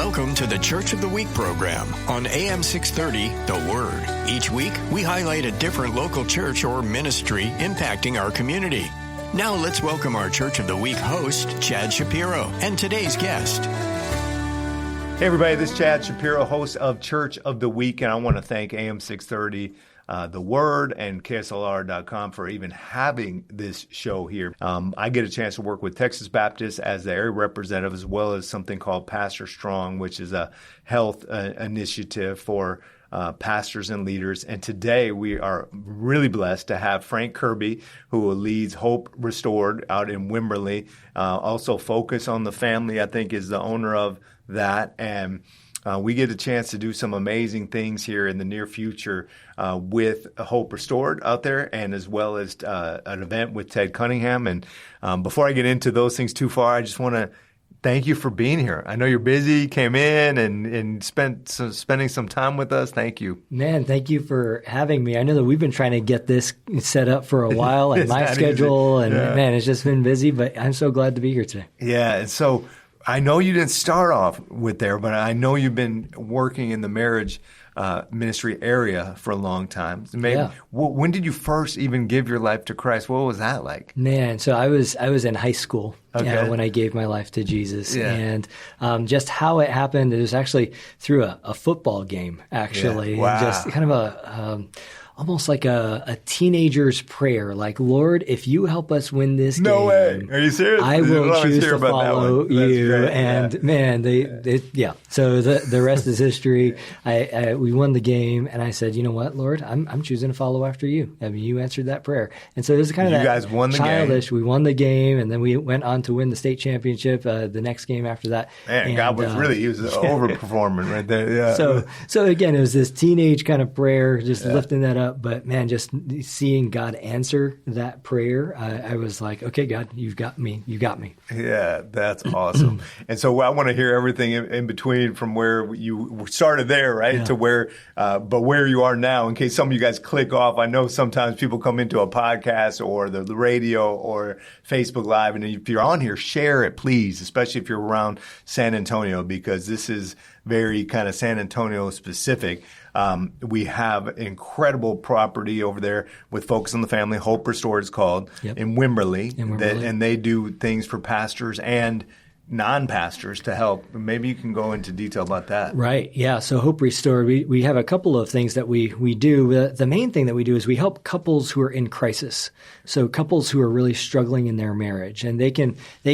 Welcome to the Church of the Week program on AM 630, The Word. Each week, we highlight a different local church or ministry impacting our community. Now let's welcome our Church of the Week host, Chad Schapiro, and today's guest. Hey everybody, this is Chad Schapiro, host of Church of the Week, and I want to thank AM 630, The Word, and KSLR.com for even having this show here. I get a chance to work with Texas Baptist as the area representative, as well as something called Pastor Strong, which is a health initiative for pastors and leaders. And today we are really blessed to have Frank Kirby, who leads Hope Restored out in Wimberley. Also Focus on the Family, I think, is the owner of that. And we get a chance to do some amazing things here in the near future with Hope Restored out there, and as well as an event with Ted Cunningham. And before I get into those things too far, I just want to thank you for being here. I know you're busy, came in and spending some time with us. Thank you. Man, thank you for having me. I know that we've been trying to get this set up for a while and my schedule, and man, it's just been busy, but I'm so glad to be here today. Yeah, and so I know you didn't start off with there, but I know you've been working in the marriage ministry area for a long time. Maybe, when did you first even give your life to Christ? What was that like? Man, so I was in high school when I gave my life to Jesus. Yeah. And just how it happened, it was actually through a football game, actually. Yeah. Wow. Just kind of almost like a teenager's prayer, like, Lord, if you help us win this game. No way. Are you serious? I will choose to follow you. Great. And man, So the rest is history. We won the game, and I said, you know what, Lord, I'm choosing to follow after you. I mean, you answered that prayer. And so it was kind of guys won the childish. Game. We won the game, and then we went on to win the state championship the next game after that. Man, God was he was overperforming right there. Yeah. So again, it was this teenage kind of prayer, just lifting that up. But man, just seeing God answer that prayer, I was like, okay, God, you've got me. You got me. Yeah, that's awesome. And so I want to hear everything in between from where you started there, right, to where, but where you are now, in case some of you guys click off. I know sometimes people come into a podcast or the radio or Facebook Live, and if you're on here, share it, please, especially if you're around San Antonio, because this is very kind of San Antonio specific. We have incredible property over there with Focus on the Family. Hope Restored is called, in Wimberley. And they do things for pastors and non-pastors to help. Maybe you can go into detail about that. Right. Yeah. So Hope Restored, we have a couple of things that we do. The main thing that we do is we help couples who are in crisis. So couples who are really struggling in their marriage, and they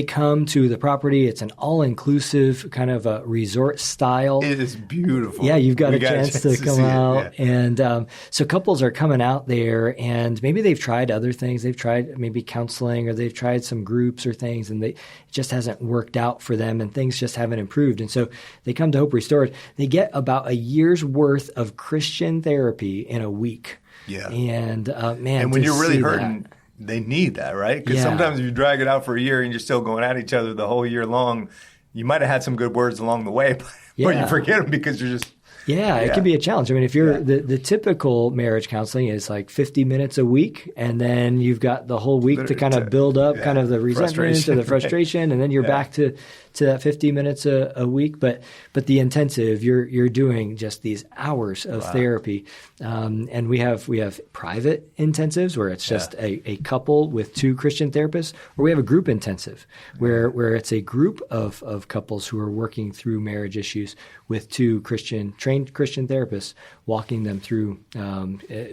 come to the property. It's an all-inclusive kind of a resort style. It is beautiful. Yeah. You've got a chance to come out. Yeah. And so couples are coming out there, and maybe they've tried other things. They've tried maybe counseling, or they've tried some groups or things, and it just hasn't worked out for them, and things just haven't improved. And so they come to Hope Restored. They get about a year's worth of Christian therapy in a week. Yeah. And and when you're really hurting, they need that, right? Because sometimes if you drag it out for a year and you're still going at each other the whole year long, you might have had some good words along the way, but you forget them because you're just... Yeah, it can be a challenge. I mean, if you're the typical marriage counseling is like 50 minutes a week, and then you've got the whole week to kind of build up kind of the resentment or the frustration, and then you're back to that 50 minutes a week. But the intensive, you're doing just these hours of therapy, and we have private intensives where it's just a couple with two Christian therapists, or we have a group intensive where it's a group of couples who are working through marriage issues with two trained Christian therapists, walking them through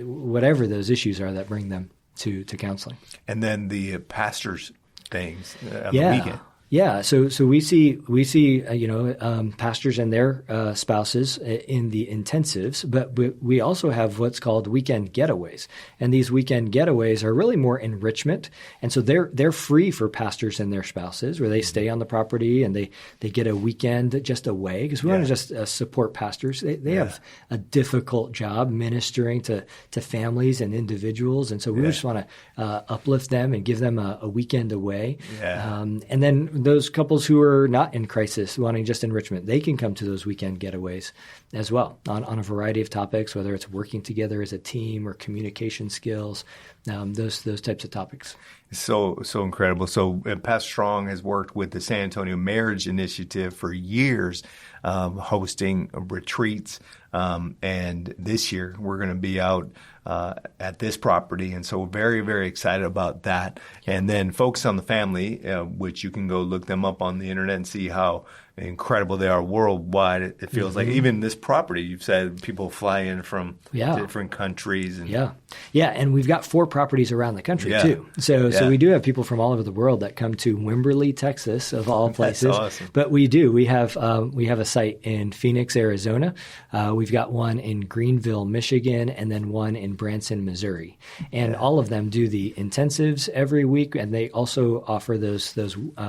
whatever those issues are that bring them to counseling. And then the pastors' things on the weekend. Yeah, so we see pastors and their spouses in the intensives, but we also have what's called weekend getaways, and these weekend getaways are really more enrichment, and so they're free for pastors and their spouses, where they stay on the property and they get a weekend just away, because we want to just support pastors. They have a difficult job ministering to families and individuals, and so we just want to uplift them and give them a weekend away, and then those couples who are not in crisis, wanting just enrichment, they can come to those weekend getaways as well on a variety of topics, whether it's working together as a team or communication skills. those types of topics. So incredible. So Pastor Strong has worked with the San Antonio Marriage Initiative for years, hosting retreats. And this year we're going to be out at this property. And so we're very, very excited about that. And then Focus on the Family, which you can go look them up on the internet and see how incredible they are worldwide. It feels like even this property, you've said people fly in from different countries. And and we've got 4 properties around the country too. So we do have people from all over the world that come to Wimberley, Texas, of all places. That's awesome. But we have a site in Phoenix, Arizona. We've got one in Greenville, Michigan, and then one in Branson, Missouri. And all of them do the intensives every week, and they also offer those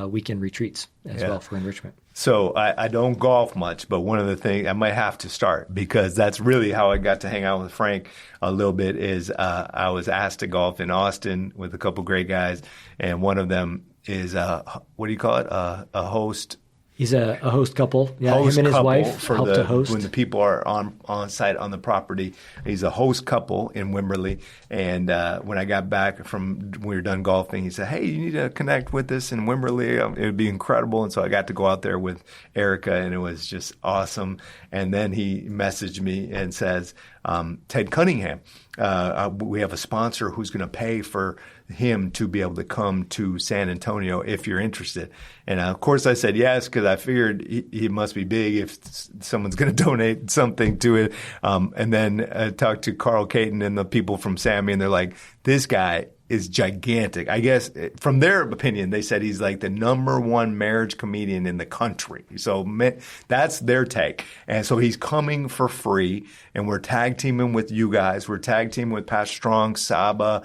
weekend retreats as well for enrichment. So I don't golf much, but one of the things I might have to start, because that's really how I got to hang out with Frank a little bit, is I was asked to golf in Austin with a couple great guys, and one of them is what do you call it? A host. He's a host couple. Yeah, him and his wife help to host. When the people are on site on the property. He's a host couple in Wimberley. And when I got back from we were done golfing, he said, "Hey, you need to connect with us in Wimberley. It would be incredible." And so I got to go out there with Erica, and it was just awesome. And then he messaged me and says, Ted Cunningham, we have a sponsor who's going to pay for him to be able to come to San Antonio if you're interested. And of course I said yes, because I figured he must be big if someone's going to donate something to it. And then I talked to Carl Caton and the people from Sammy, and they're like, this guy is gigantic. I guess from their opinion, they said he's like the #1 marriage comedian in the country. So that's their take. And so he's coming for free, and we're tag teaming with you guys. We're tag teaming with Pastor Strong, Saba,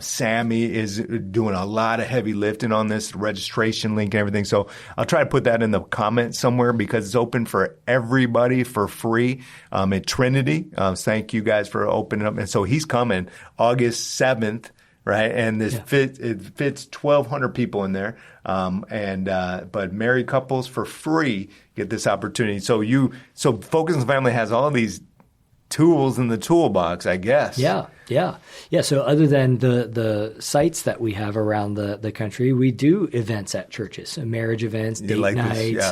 Sammy is doing a lot of heavy lifting on this registration link and everything. So I'll try to put that in the comments somewhere, because it's open for everybody for free at Trinity. Thank you guys for opening up. And so he's coming August 7th. Right, and it fits 1,200 people in there, but married couples for free get this opportunity. So Focus on the Family has all these tools in the toolbox, I guess. Yeah. So other than the sites that we have around the country, we do events at churches, marriage events, date nights,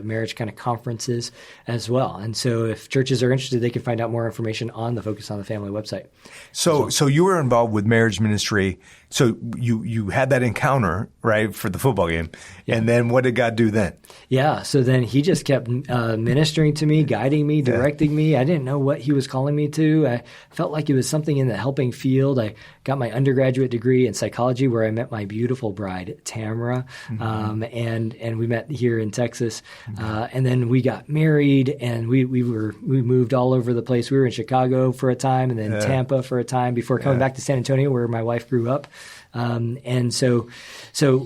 marriage kind of conferences as well. And so if churches are interested, they can find out more information on the Focus on the Family website. So you were involved with marriage ministry. So you had that encounter, right, for the football game. Yeah. And then what did God do then? Yeah. So then he just kept ministering to me, guiding me, directing me. I didn't know what he was calling me to. I felt like it was something in the helping field. I got my undergraduate degree in psychology, where I met my beautiful bride, Tamara, and we met here in Texas. And then we got married, and we moved all over the place. We were in Chicago for a time, and then Tampa for a time before coming back to San Antonio, where my wife grew up. And so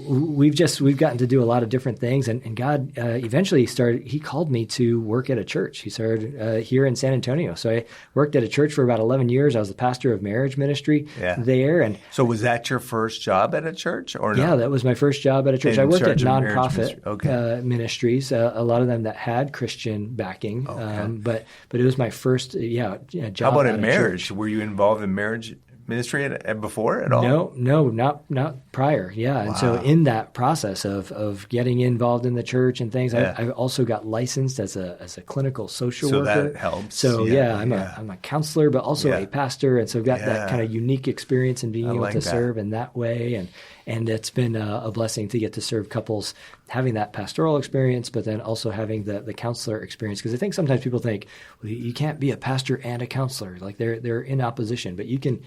we've gotten to do a lot of different things, and God eventually he called me to work at a church. He started here in San Antonio. So I worked at a church for about 11 years. I was the pastor of marriage ministry there. And so was that your first job at a church, or no? Yeah, that was my first job at a church. I worked at nonprofit ministries, a lot of them that had Christian backing. But it was my first job. How about in marriage? Were you involved in marriage ministry before at all? No, not prior. Yeah. Wow. And so in that process of getting involved in the church and things, I also got licensed as a clinical social worker. So that helps. So I'm a counselor, but also a pastor. And so got that kind of unique experience in being able to serve in that way. And it's been a blessing to get to serve couples, having that pastoral experience, but then also having the counselor experience. Because I think sometimes people think, well, you can't be a pastor and a counselor. Like they're in opposition, but you can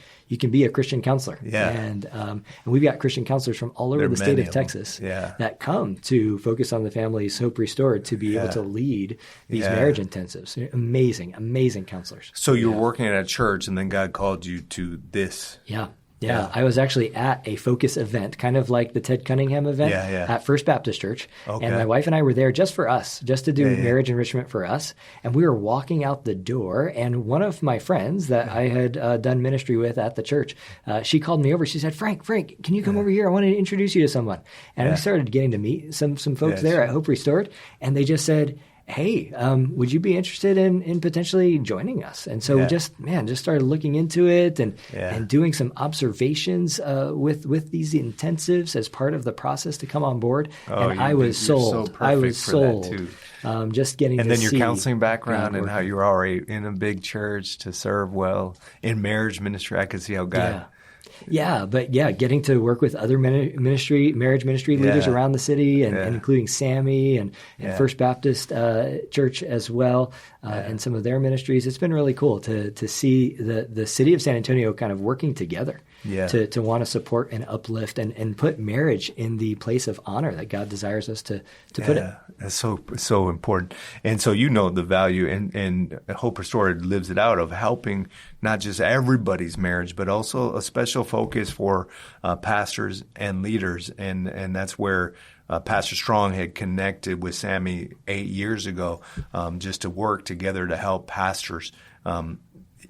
be a Christian counselor. Yeah. And we've got Christian counselors from all over the state of Texas that come to Focus on the Family's Hope Restored to be able to lead these marriage intensives. Amazing counselors. So you were working at a church, and then God called you to this. Yeah, I was actually at a Focus event, kind of like the Ted Cunningham event at First Baptist Church. Okay. And my wife and I were there just for us, just to do marriage enrichment for us. And we were walking out the door, and one of my friends that I had done ministry with at the church, she called me over. She said, Frank, can you come over here? I want to introduce you to someone. And we started getting to meet some folks there at Hope Restored. And they just said, hey, would you be interested in potentially joining us? And so we just started looking into it and doing some observations with these intensives as part of the process to come on board. And I was sold. I was sold. Just getting and to then your see counseling background and how you're already in a big church to serve well in marriage ministry. I could see how God. Getting to work with other marriage ministry leaders around the city, and including Sammy and First Baptist Church as well, and some of their ministries. It's been really cool to see the city of San Antonio kind of working together to want to support and uplift and put marriage in the place of honor that God desires us to put it. That's so important. And so the value, and Hope Restored lives it out, of helping not just everybody's marriage, but also a special focus for pastors and leaders. And that's where Pastor Strong had connected with Sammy 8 years ago, just to work together to help pastors.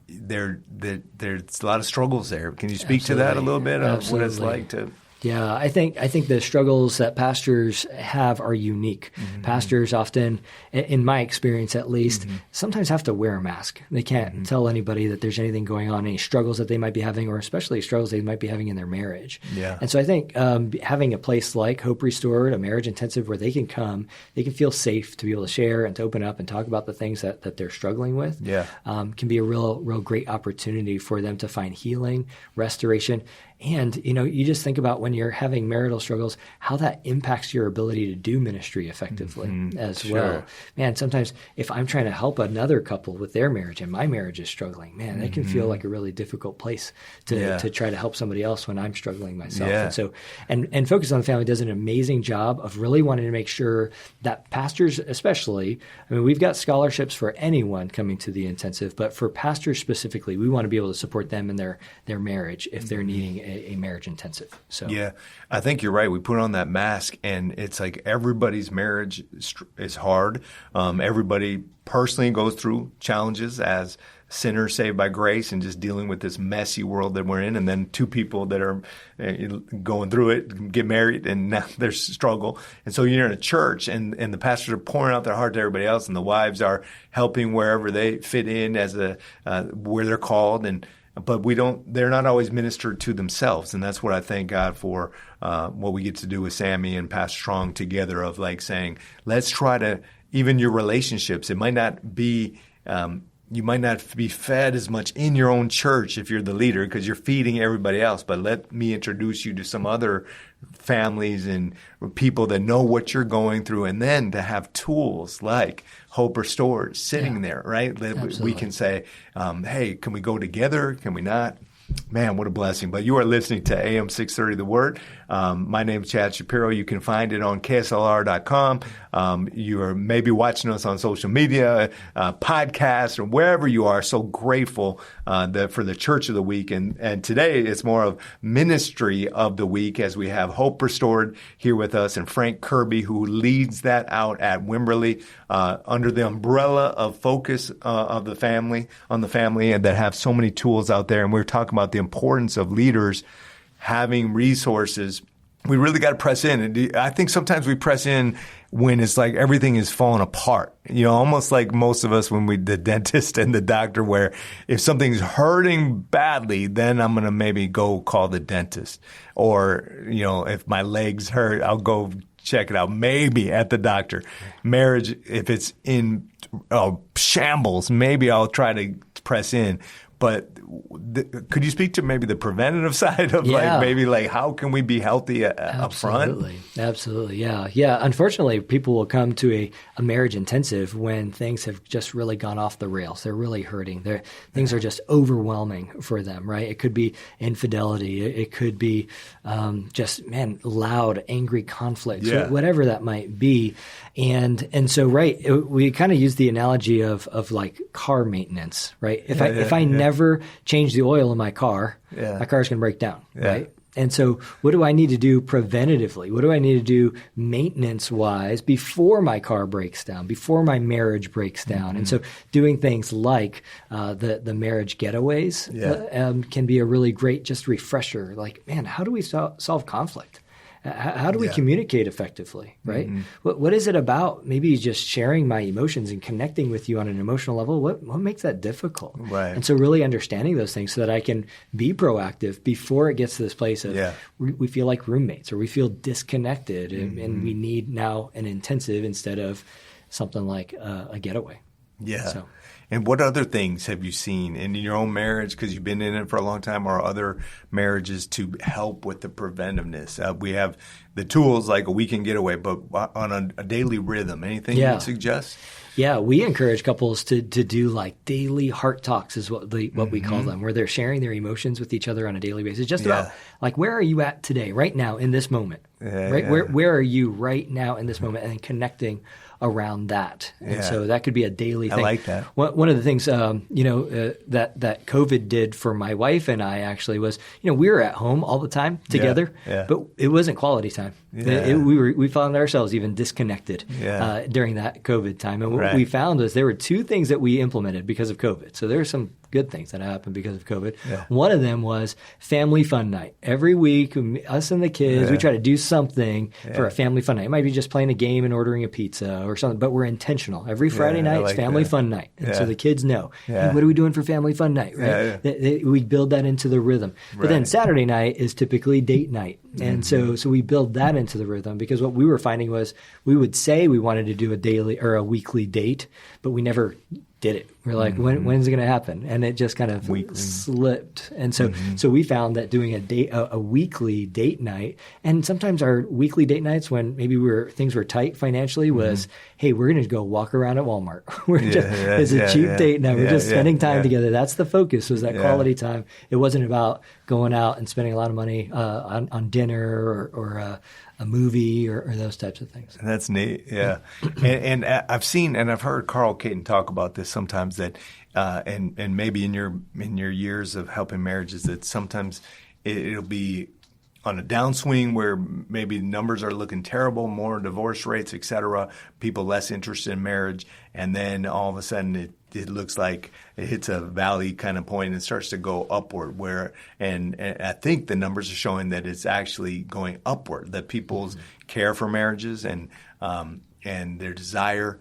There's a lot of struggles there. Can you speak to that a little bit of what it's like to? Yeah, I think the struggles that pastors have are unique. Mm-hmm. Pastors often, in my experience at least, sometimes have to wear a mask. They can't tell anybody that there's anything going on, any struggles that they might be having, or especially struggles they might be having in their marriage. Yeah. And so I think having a place like Hope Restored, a marriage intensive where they can come, they can feel safe to be able to share and to open up and talk about the things that they're struggling with, can be a real great opportunity for them to find healing, restoration. And, you just think about when you're having marital struggles, how that impacts your ability to do ministry effectively as well. Man, sometimes if I'm trying to help another couple with their marriage and my marriage is struggling, man, that can feel like a really difficult place to try to help somebody else when I'm struggling myself. And so, and Focus on the Family does an amazing job of really wanting to make sure that pastors especially, we've got scholarships for anyone coming to the intensive, but for pastors specifically, we want to be able to support them in their marriage if they're needing a marriage intensive. So I think you're right. We put on that mask, and it's like everybody's marriage is hard. Everybody personally goes through challenges as sinners saved by grace, and just dealing with this messy world that we're in. And then two people that are going through it get married, and now there's struggle. And so you're in a church, and the pastors are pouring out their heart to everybody else, and the wives are helping wherever they fit in as where they're called. But they're not always ministered to themselves. And that's what I thank God for, what we get to do with Sammy and Pastor Strong together, of like saying, let's try to, even your relationships, it might not be, you might not be fed as much in your own church if you're the leader because you're feeding everybody else, but let me introduce you to some other families and people that know what you're going through, and then to have tools like Hope Restored sitting there, right? That we can say, hey, can we go together? Can we not? Man, what a blessing. But you are listening to AM 630 The Word. My name is Chad Schapiro. You can find it on KSLR.com. You are maybe watching us on social media, podcasts, or wherever you are. So grateful for the Church of the Week. And today it's more of Ministry of the Week, as we have Hope Restored here with us, and Frank Kirby, who leads that out at Wimberley under the umbrella of Focus on the Family, and that have so many tools out there. And we're talking about the importance of leaders having resources. We really got to press in. And I think sometimes we press in when it's like everything is falling apart. Almost like most of us the dentist and the doctor, where if something's hurting badly, then I'm going to maybe go call the dentist. Or, if my legs hurt, I'll go check it out, maybe at the doctor. Marriage, if it's in shambles, maybe I'll try to press in. But could you speak to maybe the preventative side of how can we be healthy up front? Absolutely. Yeah. Unfortunately, people will come to a marriage intensive when things have just really gone off the rails. They're really hurting. Things are just overwhelming for them, right? It could be infidelity. It could be loud, angry conflicts, whatever that might be. And so, we kind of use the analogy of like car maintenance, right? If I never change the oil in my car, my car's going to break down, right? And so what do I need to do preventatively? What do I need to do maintenance-wise before my car breaks down, before my marriage breaks down? And so doing things like the marriage getaways can be a really great just refresher. Like, man, how do we solve conflict? How do we communicate effectively, right? What is it about maybe just sharing my emotions and connecting with you on an emotional level? What makes that difficult? Right. And so really understanding those things so that I can be proactive before it gets to this place of we feel like roommates or we feel disconnected and we need now an intensive instead of something like a getaway. Yeah. So. And what other things have you seen in your own marriage, because you've been in it for a long time, or other marriages to help with the preventiveness? We have the tools like a weekend getaway, but on a daily rhythm, anything you would suggest? Yeah, we encourage couples to do like daily heart talks is what we call them, where they're sharing their emotions with each other on a daily basis. Just about like, where are you at today, right now, in this moment? Where are you right now in this moment? And connecting around that. And so that could be a daily thing. I like that. One of the things, that COVID did for my wife and I actually was, we were at home all the time together, but it wasn't quality time. We found ourselves even disconnected during that COVID time. And what we found was there were two things that we implemented because of COVID. So there are some good things that happened because of COVID. One of them was family fun night. Every week, us and the kids, we try to do something for a family fun night. It might be just playing a game and ordering a pizza or something, but we're intentional. Every Friday night is family fun night. And so the kids know, hey, what are we doing for family fun night, right? We build that into the rhythm. But then Saturday night is typically date night. And so we build that into the rhythm, because what we were finding was we would say we wanted to do a daily or a weekly date, but we never did it. We're like, when's it going to happen? And it just kind of slipped. And so we found that doing a weekly date night, and sometimes our weekly date nights when maybe things were tight financially was, hey, we're going to go walk around at Walmart. It's a cheap date night. We're just spending time together. That's the focus, was that quality time. It wasn't about going out and spending a lot of money on dinner or a movie or those types of things. That's neat, and I've seen and I've heard Carl Caton talk about this sometimes, that and maybe in your years of helping marriages, that sometimes it'll be on a downswing where maybe numbers are looking terrible, more divorce rates, et cetera, people less interested in marriage, and then all of a sudden it looks like it hits a valley kind of point and starts to go upward, and I think the numbers are showing that it's actually going upward, that people's care for marriages and their desire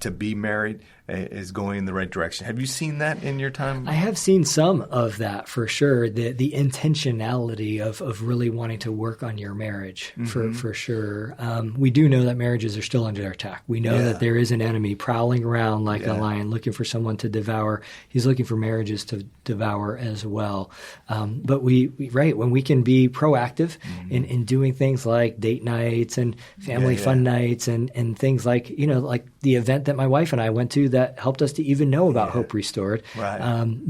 to be married is going in the right direction. Have you seen that in your time? I have seen some of that for sure. The intentionality of really wanting to work on your marriage for sure. We do know that marriages are still under attack. We know that there is an enemy prowling around like a lion looking for someone to devour. He's looking for marriages to devour as well. But when we can be proactive in doing things like date nights and family fun nights and things like, like the event that my wife and I went to that helped us to even know about Hope Restored.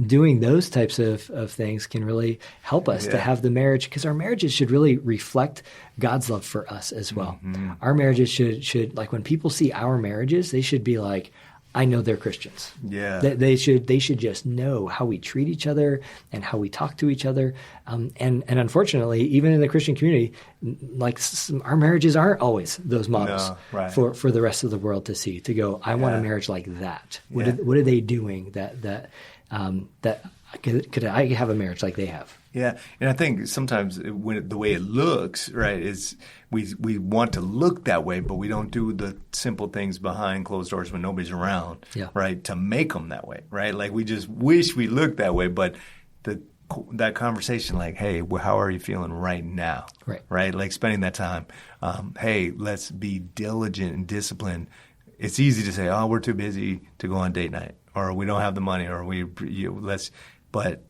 Doing those types of things can really help us to have the marriage, because our marriages should really reflect God's love for us as well. Our marriages should like, when people see our marriages, they should be like, I know they're Christians. They should just know how we treat each other and how we talk to each other. And unfortunately, even in the Christian community, like our marriages aren't always those models for the rest of the world to see. To go, I want a marriage like that. What are they doing that could I have a marriage like they have? Yeah, and I think sometimes the way it looks, right, is we want to look that way, but we don't do the simple things behind closed doors when nobody's around, right, to make them that way, right? Like we just wish we looked that way, but that conversation, like, hey, how are you feeling right now, right? Like spending that time. Hey, let's be diligent and disciplined. It's easy to say, oh, we're too busy to go on date night, or we don't have the money, or but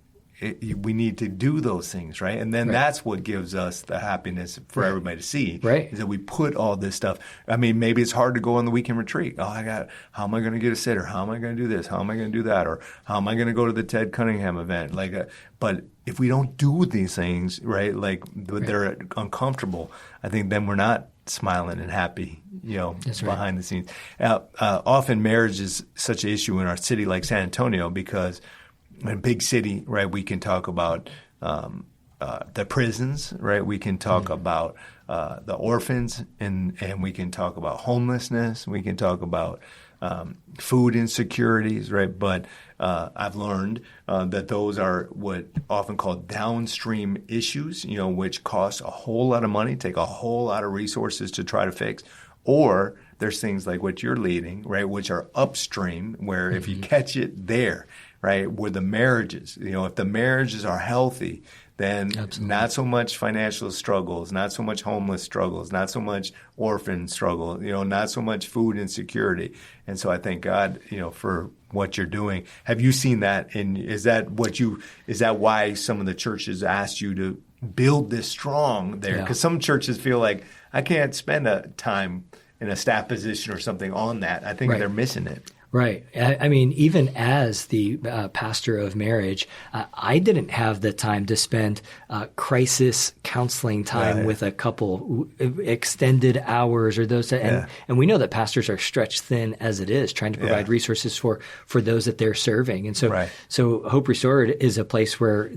we need to do those things, right? And then that's what gives us the happiness for everybody to see, is that we put all this stuff. I mean, maybe it's hard to go on the weekend retreat. Oh, how am I going to get a sitter? How am I going to do this? How am I going to do that? Or how am I going to go to the Ted Cunningham event? But if we don't do these things, right, like they're uncomfortable, I think then we're not smiling and happy, behind the scenes. Often marriage is such an issue in our city like San Antonio, because in a big city, right, we can talk about the prisons, right? We can talk about the orphans, and we can talk about homelessness. We can talk about food insecurities, right? But I've learned that those are what often called downstream issues, which cost a whole lot of money, take a whole lot of resources to try to fix. Or there's things like what you're leading, right, which are upstream, where if you catch it there, right, where the marriages, if the marriages are healthy, then not so much financial struggles, not so much homeless struggles, not so much orphan struggle, not so much food insecurity. And so I thank God, for what you're doing. Have you seen that? And is that why some of the churches asked you to build this strong there? Because some churches feel like, I can't spend a time in a staff position or something on that. I think they're missing it. Right. I mean, even as the pastor of marriage, I didn't have the time to spend crisis counseling time with a couple, extended hours or those. And we know that pastors are stretched thin as it is, trying to provide resources for those that they're serving. And so Hope Restored is a place where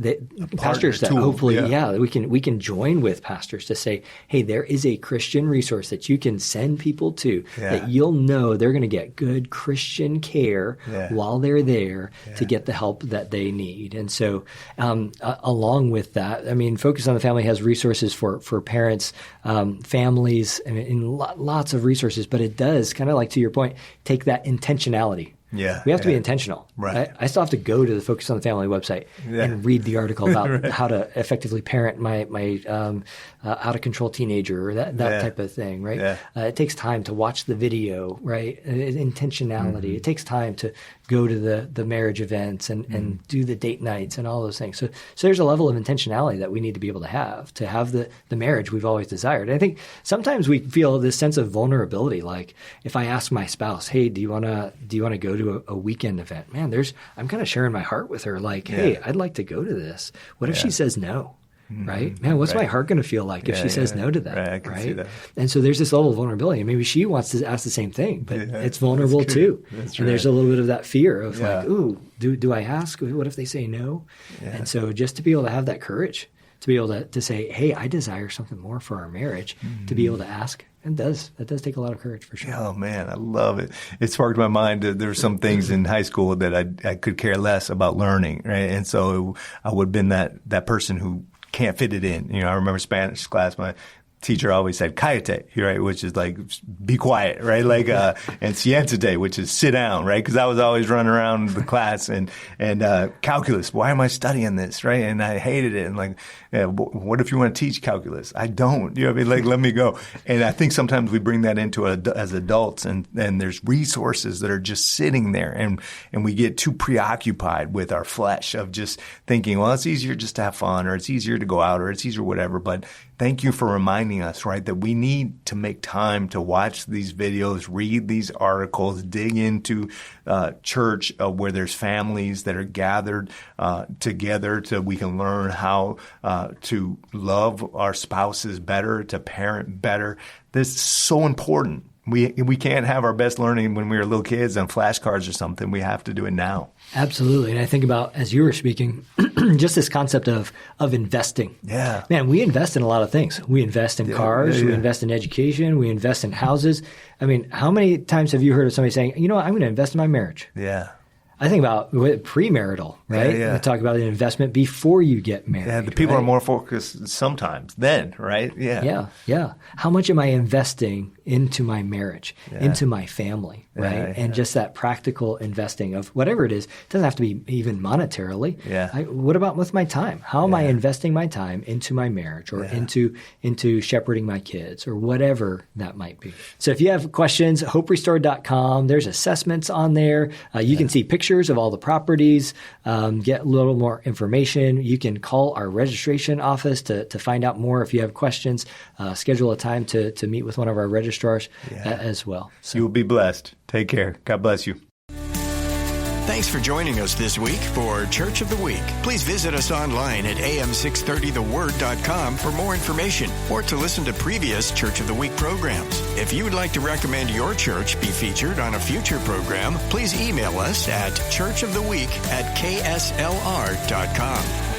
pastors that hopefully, we can join with pastors to say, hey, there is a Christian resource that you can send people to that you'll know they're going to get good Christian care while they're there to get the help that they need. And so along with that, I mean, Focus on the Family has resources for parents, families, and lots of resources, but it does, kind of like to your point, take that intentionality. We have to be intentional. I still have to go to the Focus on the Family website and read the article about how to effectively parent my out of control teenager or that type of thing, right? It takes time to watch the video, right? Intentionality. It takes time to go to the marriage events and do the date nights and all those things. So there's a level of intentionality that we need to be able to have the marriage we've always desired. And I think sometimes we feel this sense of vulnerability. Like if I ask my spouse, hey, do you want to go to a weekend event? Man, I'm kind of sharing my heart with her. Like, hey, I'd like to go to this. What if she says no? Right? Man, what's my heart going to feel like if she says no to that? I can see that. And so there's this level of vulnerability. And maybe she wants to ask the same thing, but it's vulnerable too. And there's a little bit of that fear of like, ooh, do I ask? What if they say no? And so just to be able to have that courage, to be able to say, hey, I desire something more for our marriage, to be able to ask. That does take a lot of courage for sure. Oh man, I love it. It sparked my mind that there were some things in high school that I could care less about learning, right? And so I would have been that person who can't fit it in. I remember Spanish class, my teacher always said "cállate," right, which is like be quiet, right? Like and "siéntate," which is sit down, right? Because I was always running around the class and calculus. Why am I studying this, right? And I hated it. And like, what if you want to teach calculus? I don't. You know what I mean? Like, let me go. And I think sometimes we bring that into as adults, and there's resources that are just sitting there, and we get too preoccupied with our flesh of just thinking, well, it's easier just to have fun, or it's easier to go out, or it's easier whatever. But thank you for reminding us, right, that we need to make time to watch these videos, read these articles, dig into church where there's families that are gathered together so we can learn how to love our spouses better, to parent better. This is so important. We can't have our best learning when we were little kids on flashcards or something. We have to do it now. Absolutely. And I think about, as you were speaking, just this concept of investing. Yeah. Man, we invest in a lot of things. We invest in cars. We invest in education. We invest in houses. I mean, how many times have you heard of somebody saying, you know what, I'm going to invest in my marriage? Yeah. I think about premarital, right? We talk about an investment before you get married. Yeah, the people are more focused sometimes then, right? Yeah. How much am I investing into my marriage, into my family, right? And just that practical investing of whatever it is. It doesn't have to be even monetarily. What about with my time? How am I investing my time into my marriage or into shepherding my kids or whatever that might be? So if you have questions, hoperestored.com, there's assessments on there. You can see pictures of all the properties, get a little more information. You can call our registration office to find out more if you have questions. Schedule a time to meet with one of our registrars as well. So. You will be blessed. Take care. God bless you. Thanks for joining us this week for Church of the Week. Please visit us online at am630theword.com for more information or to listen to previous Church of the Week programs. If you would like to recommend your church be featured on a future program, please email us at churchoftheweek@kslr.com.